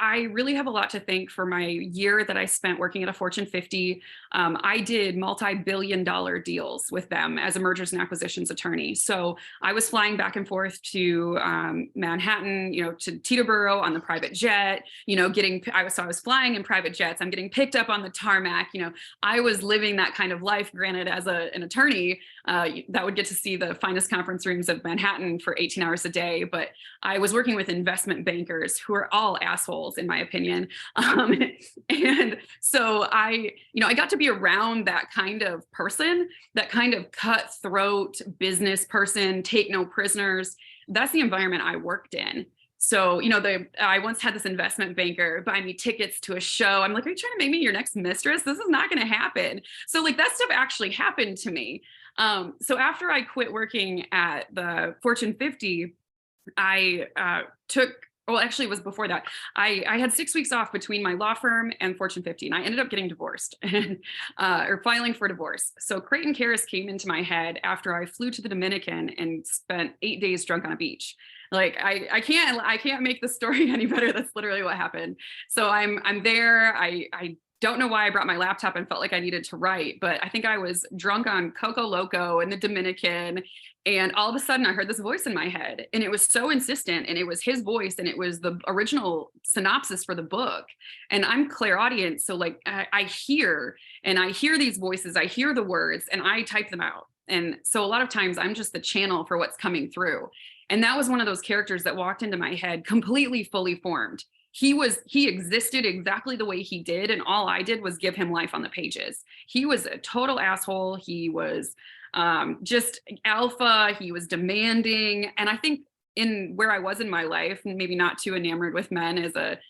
I really have a lot to thank for my year that I spent working at a Fortune 50. I did multi-billion-dollar deals with them as a mergers and acquisitions attorney. So I was flying back and forth to Manhattan, to Teterboro on the private jet. I was flying in private jets. I'm getting picked up on the tarmac. I was living that kind of life. Granted, as an attorney, that would get to see the finest conference rooms of Manhattan for 18 hours a day. But I was working with investment bankers who are all assholes, in my opinion. And so I got to be around that kind of person, that kind of cutthroat business person, take no prisoners. That's the environment I worked in. So, I once had this investment banker buy me tickets to a show. I'm like, are you trying to make me your next mistress? This is not going to happen. So that stuff actually happened to me. So after I quit working at the Fortune 50, actually it was before that. I had 6 weeks off between my law firm and Fortune 50, and I ended up getting divorced and or filing for divorce. So Creighton Karis came into my head after I flew to the Dominican and spent 8 days drunk on a beach. Like I can't make the story any better. That's literally what happened. So I'm there. I don't know why I brought my laptop and felt like I needed to write, but I think I was drunk on Coco Loco in the Dominican. And all of a sudden I heard this voice in my head, and it was so insistent, and it was his voice, and it was the original synopsis for the book. And I'm clairaudient. So I hear these voices, I hear the words, and I type them out. And so a lot of times I'm just the channel for what's coming through. And that was one of those characters that walked into my head completely fully formed. He existed exactly the way he did, and all I did was give him life on the pages. He was a total asshole. He was just alpha. He was demanding. And I think in where I was in my life, maybe not too enamored with men as a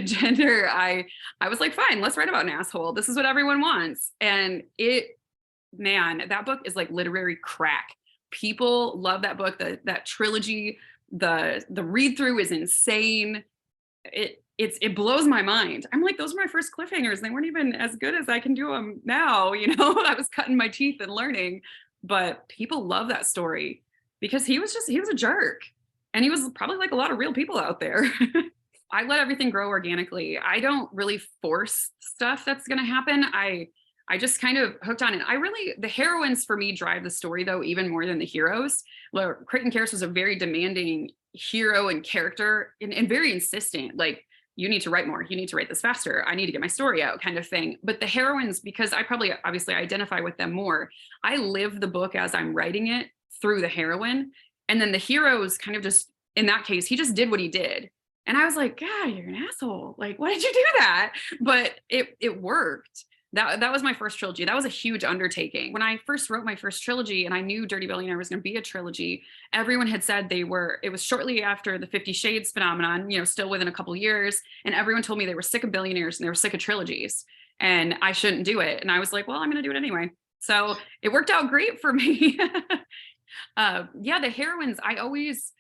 gender, I was like, fine, let's write about an asshole. This is what everyone wants. And that book is like literary crack. People love that book. That trilogy, the read through is insane. It blows my mind. I'm like, those were my first cliffhangers. They weren't even as good as I can do them now. I was cutting my teeth and learning, but people love that story because he was a jerk, and he was probably like a lot of real people out there. I let everything grow organically. I don't really force stuff that's going to happen. I just kind of hooked on it. The heroines for me drive the story though, even more than the heroes. Well, Creighton Karis was a very demanding hero and character, and very insistent. Like, you need to write more. You need to write this faster. I need to get my story out, kind of thing. But the heroines, because I probably obviously identify with them more, I live the book as I'm writing it through the heroine. And then the heroes kind of just, in that case, he just did what he did. And I was like, God, you're an asshole. Like, why did you do that? But it worked. That was my first trilogy. That was a huge undertaking. When I first wrote my first trilogy and I knew Dirty Billionaire was going to be a trilogy, everyone had said it was shortly after the 50 Shades phenomenon, still within a couple years. And everyone told me they were sick of billionaires and they were sick of trilogies and I shouldn't do it. And I was like, well, I'm going to do it anyway. So it worked out great for me. The heroines, I always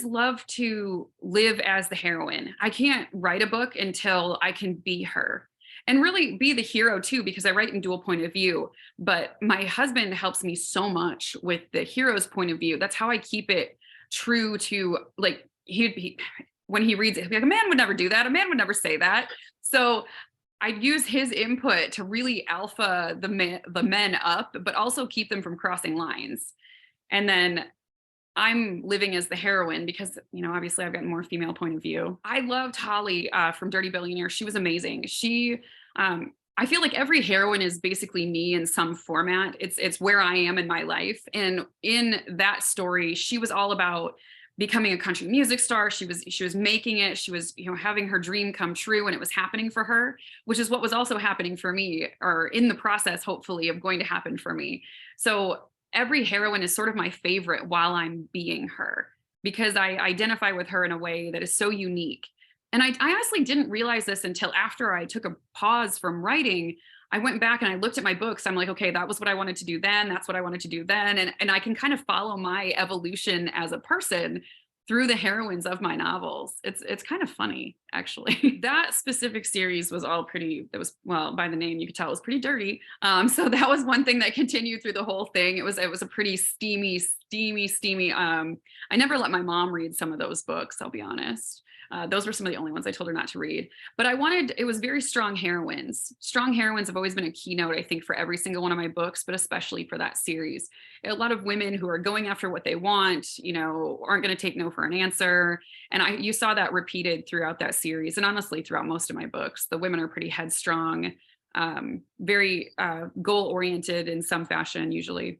love to live as the heroine. I can't write a book until I can be her. And really be the hero too, because I write in dual point of view. But my husband helps me so much with the hero's point of view. That's how I keep it true to, like, when he reads it, he'll be like, a man would never do that. A man would never say that. So I use his input to really alpha the men up, but also keep them from crossing lines. And then I'm living as the heroine because, obviously I've got more female point of view. I loved Holly from Dirty Billionaire. She was amazing. I feel like every heroine is basically me in some format. It's where I am in my life. And in that story, she was all about becoming a country music star. She was making it. She was, having her dream come true, and it was happening for her, which is what was also happening for me, or in the process, hopefully, of going to happen for me. So every heroine is sort of my favorite while I'm being her, because I identify with her in a way that is so unique. And I honestly didn't realize this until after I took a pause from writing. I went back and I looked at my books. I'm like, okay, that was what I wanted to do then. That's what I wanted to do then. And I can kind of follow my evolution as a person through the heroines of my novels. It's kind of funny, actually. That specific series was all pretty, by the name, you could tell it was pretty dirty. So that was one thing that continued through the whole thing. It was a pretty steamy, steamy. I never let my mom read some of those books, I'll be honest. Those were some of the only ones I told her not to read. But it was very strong heroines. Strong heroines have always been a keynote, I think, for every single one of my books, but especially for that series. A lot of women who are going after what they want, aren't going to take no for an answer. And you saw that repeated throughout that series. And honestly, throughout most of my books, the women are pretty headstrong, very goal oriented in some fashion, usually.